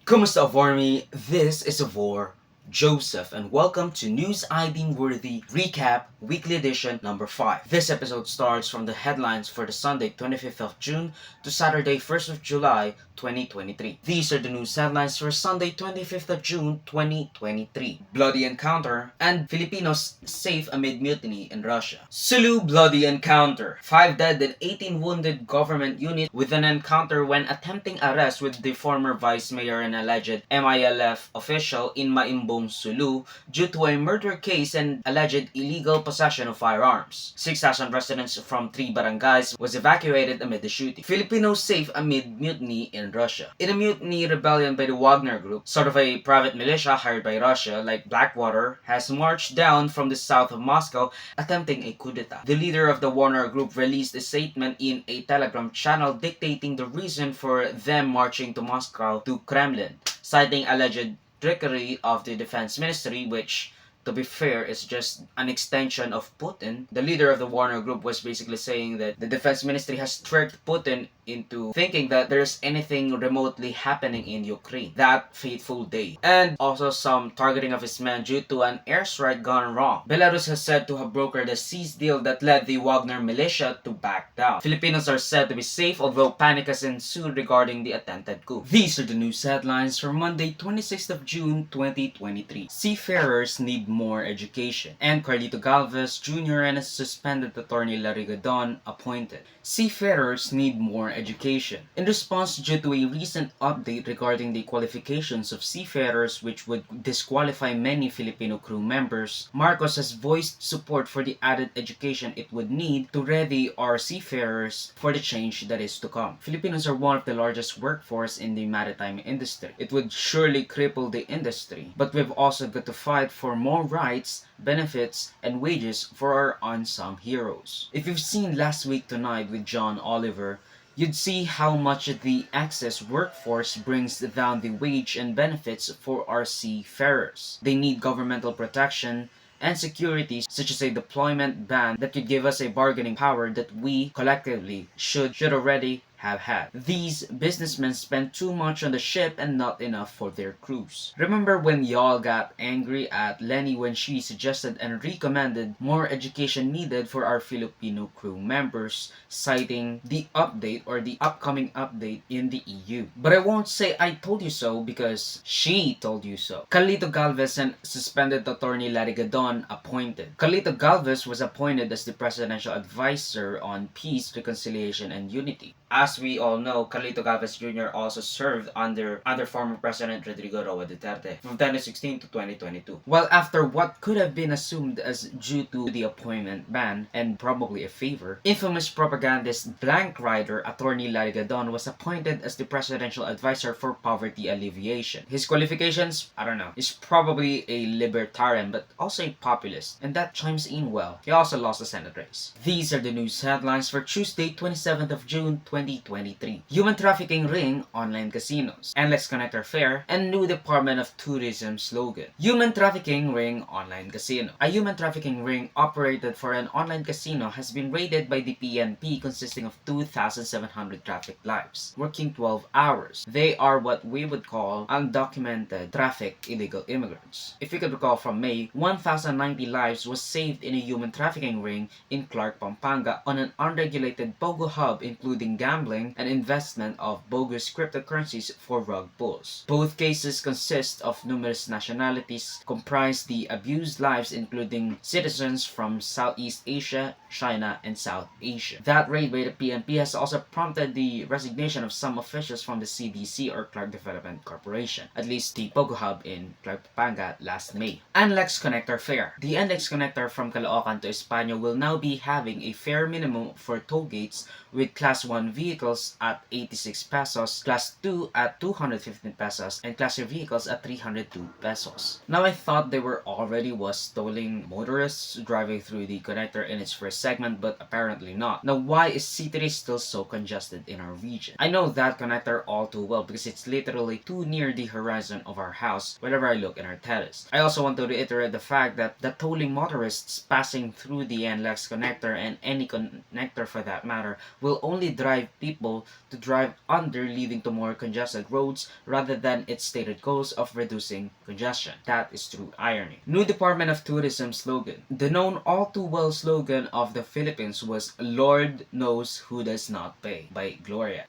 Kumusta Avormi? This is Avor Joseph and welcome to News I Deem Worthy Recap Weekly Edition number 5. This episode starts from the headlines for the Sunday 25th of June to Saturday 1st of July 2023. These are the news headlines for Sunday 25th of June 2023. Bloody encounter and Filipinos safe amid mutiny in Russia. Sulu bloody encounter. 5 dead and 18 wounded government unit with an encounter when attempting arrest with the former vice mayor and alleged MILF official in Maimbong, Sulu, due to a murder case and alleged illegal possession of firearms. 6,000 residents from 3 barangays was evacuated amid the shooting. Filipinos safe amid mutiny in Russia. In a mutiny rebellion by the Wagner Group, sort of a private militia hired by Russia like Blackwater, has marched down from the south of Moscow attempting a coup d'etat. The leader of the Wagner Group released a statement in a Telegram channel dictating the reason for them marching to Moscow to Kremlin, citing alleged trickery of the defense ministry, which, to be fair, is just an extension of Putin. The leader of the Wagner Group was basically saying that the defense ministry has tricked Putin into thinking that there's anything remotely happening in Ukraine that fateful day, and also some targeting of his men due to an airstrike gone wrong. Belarus has said to have brokered a cease deal that led the Wagner militia to back down. Filipinos are said to be safe, although panic has ensued regarding the attempted coup. These are the news headlines for Monday 26th of June 2023. Seafarers need more education, and Carlito Galvez Jr. and a suspended attorney Gadon appointed. Seafarers need more education. In response due to a recent update regarding the qualifications of seafarers which would disqualify many Filipino crew members, Marcos has voiced support for the added education it would need to ready our seafarers for the change that is to come. Filipinos are one of the largest workforce in the maritime industry. It would surely cripple the industry, but we've also got to fight for more rights, benefits, and wages for our unsung heroes. If you've seen Last Week Tonight with John Oliver, you'd see how much the excess workforce brings down the wage and benefits for our seafarers. They need governmental protection and security, such as a deployment ban that could give us a bargaining power that we collectively should already have had. These businessmen spend too much on the ship and not enough for their crews. Remember when y'all got angry at Lenny when she suggested and recommended more education needed for our Filipino crew members, citing the update or the upcoming update in the EU. But I won't say I told you so because she told you so. Carlito Galvez and suspended attorney Gadon appointed. Carlito Galvez was appointed as the presidential advisor on peace, reconciliation, and unity. As we all know, Carlito Galvez Jr. also served under former President Rodrigo Roa Duterte from 2016 to 2022. While after what could have been assumed as due to the appointment ban and probably a favor, infamous propagandist blank rider attorney Gadon was appointed as the presidential advisor for poverty alleviation. His qualifications, I don't know, is probably a libertarian but also a populist, and that chimes in well. He also lost the Senate race. These are the news headlines for Tuesday, 27th of June, 2023. Human trafficking ring, online casinos, NLEX connector fair, and new Department of Tourism slogan. Human trafficking ring, online casino. A human trafficking ring operated for an online casino has been raided by the PNP, consisting of 2,700 trafficked lives, working 12 hours. They are what we would call undocumented trafficked illegal immigrants. If you could recall from May, 1,090 lives was saved in a human trafficking ring in Clark, Pampanga on an unregulated pogo hub including gambling and investment of bogus cryptocurrencies for rug pulls. Both cases consist of numerous nationalities, comprise the abused lives including citizens from Southeast Asia, China, and South Asia. That raid by the PNP has also prompted the resignation of some officials from the CDC or Clark Development Corporation, at least the Pogo Hub in Clark, Pampanga last May. NLEX Connector Fare. The NLEX Connector from Caloocan to Espana will now be having a fare minimum for toll gates with Class 1 vehicles at 86 pesos, Class 2 at 215 pesos, and Class 3 vehicles at 302 pesos. Now I thought they were already was tolling motorists driving through the connector in its first segment, but apparently not. Now why is C3 still so congested in our region? I know that connector all too well because it's literally too near the horizon of our house whenever I look in our terrace. I also want to reiterate the fact that the tolling motorists passing through the NLEX connector and any connector for that matter will only drive people to drive under, leading to more congested roads rather than its stated goals of reducing congestion. That is true irony. New Department of Tourism slogan. The known all too well slogan of the Philippines was "Lord knows who does not pay" by Gloria.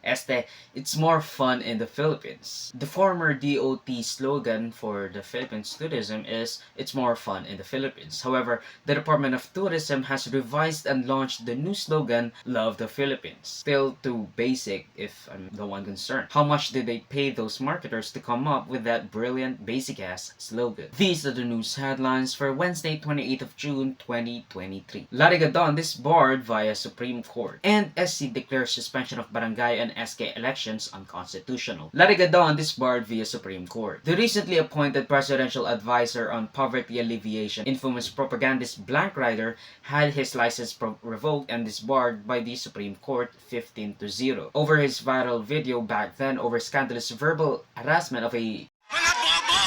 It's more fun in the Philippines. The former DOT slogan for the Philippines tourism is "It's more fun in the Philippines." However, the Department of Tourism has revised and launched the new slogan "Love the Philippines." Still too basic if I'm the one concerned. How much did they pay those marketers to come up with that brilliant basic ass slogan? These are the news headlines for Wednesday, 28th of June, 2023. Gadon disbarred via Supreme Court, and SC declares suspension of barangay and SK elections unconstitutional. Gadon disbarred via Supreme Court. The recently appointed presidential advisor on poverty alleviation, infamous propagandist Blank Rider, had his license revoked and disbarred by the Supreme Court 15-0 over his viral video back then over scandalous verbal harassment of a Mga bobo!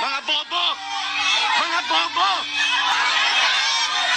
Mga bobo! Mga bobo!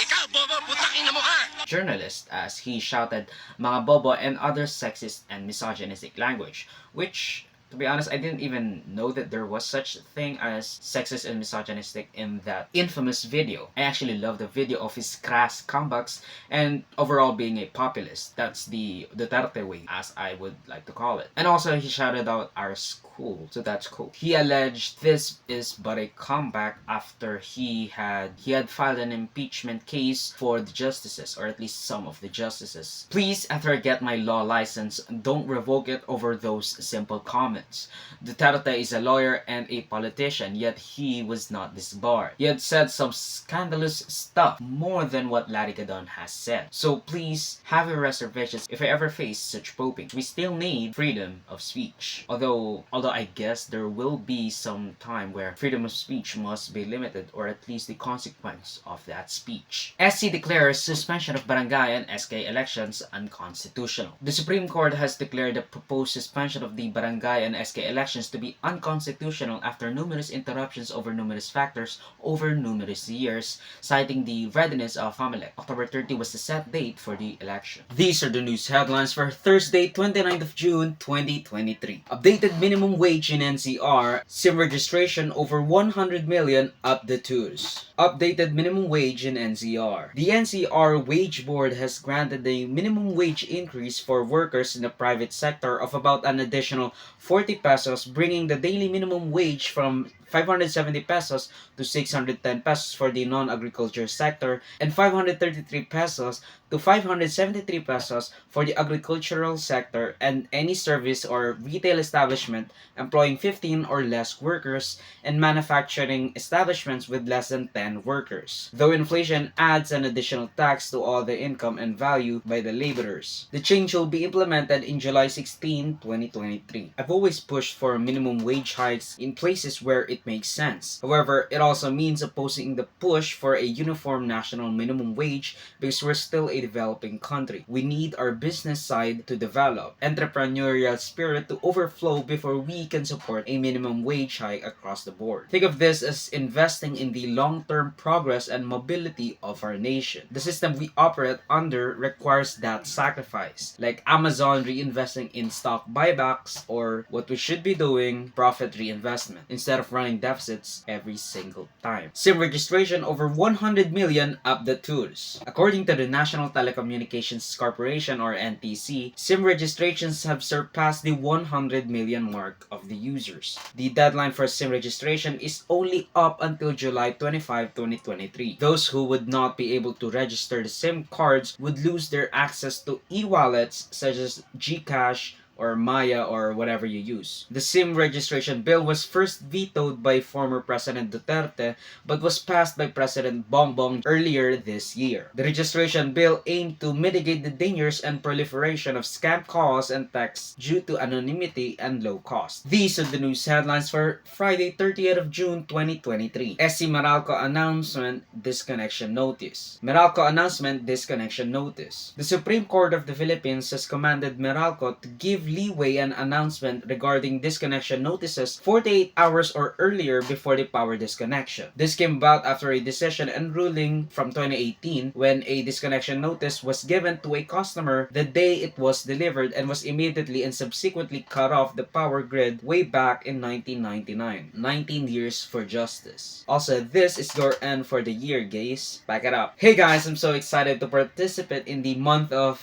Ikaw, bobo, putakin na mo ka! journalist as he shouted "mga bobo" and other sexist and misogynistic language, which, to be honest, I didn't even know that there was such a thing as sexist and misogynistic in that infamous video. I actually love the video of his crass comebacks and overall being a populist. That's the Duterte way, as I would like to call it. And also, he shouted out "our school," so that's cool. He alleged this is but a comeback after he had filed an impeachment case for the justices, or at least some of the justices. Please, after I get my law license, don't revoke it over those simple comments. Duterte is a lawyer and a politician, yet he was not disbarred. He had said some scandalous stuff, more than what Gadon has said. So please have your reservations if I ever face such probing. We still need freedom of speech. Although I guess there will be some time where freedom of speech must be limited, or at least the consequence of that speech. SC declares suspension of barangay and SK elections unconstitutional. The Supreme Court has declared the proposed suspension of the barangay and SK elections to be unconstitutional after numerous interruptions over numerous factors over numerous years, citing the readiness of NLEX. October 30 was the set date for the election. These are the news headlines for Thursday, 29th of June, 2023. Updated minimum wage in NCR, SIM registration over 100 million up the tours. Updated minimum wage in NCR. The NCR Wage Board has granted a minimum wage increase for workers in the private sector of about an additional 40 pesos, bringing the daily minimum wage from 570 pesos to 610 pesos for the non-agriculture sector and 533 pesos to 573 pesos for the agricultural sector and any service or retail establishment employing 15 or less workers and manufacturing establishments with less than 10 workers, though inflation adds an additional tax to all the income and value by the laborers. The change will be implemented in July 16, 2023. I've always pushed for minimum wage hikes in places where it makes sense. However, it also means opposing the push for a uniform national minimum wage because we're still a developing country. We need our business side to develop, entrepreneurial spirit to overflow before we can support a minimum wage hike across the board. Think of this as investing in the long-term progress and mobility of our nation. The system we operate under requires that sacrifice, like Amazon reinvesting in stock buybacks, or what we should be doing, profit reinvestment, instead of running deficits every single time. SIM registration over 100 million up the tours. According to the National Telecommunications Corporation, or NTC, SIM registrations have surpassed the 100 million mark of the users. The deadline for SIM registration is only up until July 25, 2023. Those who would not be able to register the SIM cards would lose their access to e-wallets such as GCash or Maya or whatever you use. The SIM registration bill was first vetoed by former President Duterte but was passed by President Bongbong earlier this year. The registration bill aimed to mitigate the dangers and proliferation of scam calls and texts due to anonymity and low cost. These are the news headlines for Friday, 30th of June, 2023. SC Meralco announcement, disconnection notice. Meralco announcement, disconnection notice. The Supreme Court of the Philippines has commanded Meralco to give give leeway an announcement regarding disconnection notices 48 hours or earlier before the power disconnection. This came about after a decision and ruling from 2018 when a disconnection notice was given to a customer the day it was delivered and was immediately and subsequently cut off the power grid way back in 1999. 19 years for justice. Also, this is your end for the year, guys. Back it up. Hey guys, I'm so excited to participate in the month of...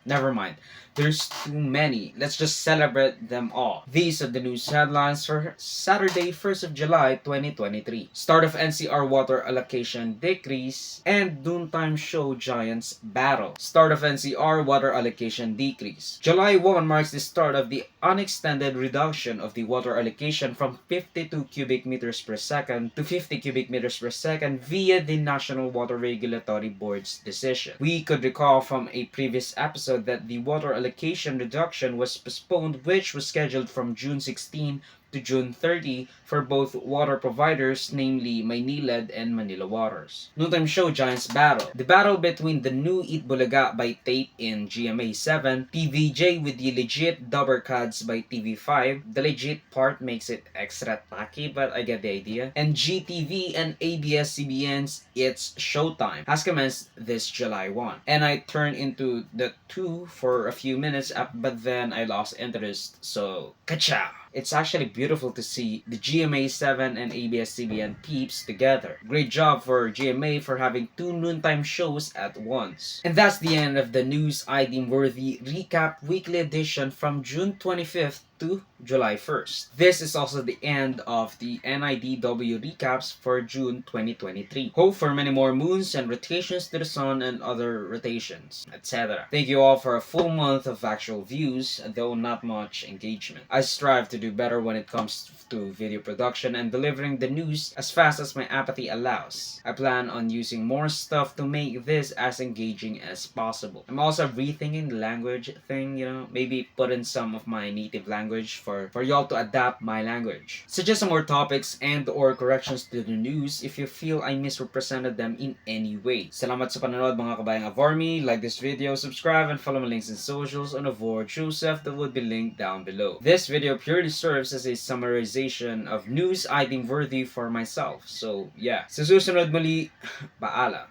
Never mind. There's too many. Let's just celebrate them all. These are the news headlines for Saturday, 1st of July, 2023. Start of NCR water allocation decrease and Noontime show giants battle. Start of NCR water allocation decrease. July 1 marks the start of the unextended reduction of the water allocation from 52 cubic meters per second to 50 cubic meters per second via the National Water Regulatory Board's decision. We could recall from a previous episode that the water allocation reduction was postponed, which was scheduled from June 16 to June 30 for both water providers, namely Maynilad and Manila Waters. Noontime show giants battle. The battle between the new Eat Bulaga by Tape in GMA 7, TVJ with the legit Double Cards by TV5. The legit part makes it extra tacky, but I get the idea. And GTV and ABS-CBN's It's Showtime has commenced this July 1. And I turned into the two for a few minutes, but then I lost interest, so kacha! It's actually beautiful to see the GMA 7 and ABS-CBN peeps together. Great job for GMA for having two noontime shows at once. And that's the end of the News I Deem Worthy Recap Weekly Edition from June 25th to July 1st. This is also the end of the NIDW recaps for June 2023. Hope for many more moons and rotations to the sun and other rotations, etc. Thank you all for a full month of actual views, though not much engagement. I strive to do better when it comes to video production and delivering the news as fast as my apathy allows. I plan on using more stuff to make this as engaging as possible. I'm also rethinking the language thing, maybe put in some of my native language for y'all to adapt my language. Suggest some more topics and or corrections to the news if you feel I misrepresented them in any way. Salamat sa panonood mga kabayang of Army. Like this video, subscribe, and follow my links and socials on Avor Joseph that would be linked down below. This video purely serves as a summarization of news I deem worthy for myself. So yeah, sa susunod muli, paala.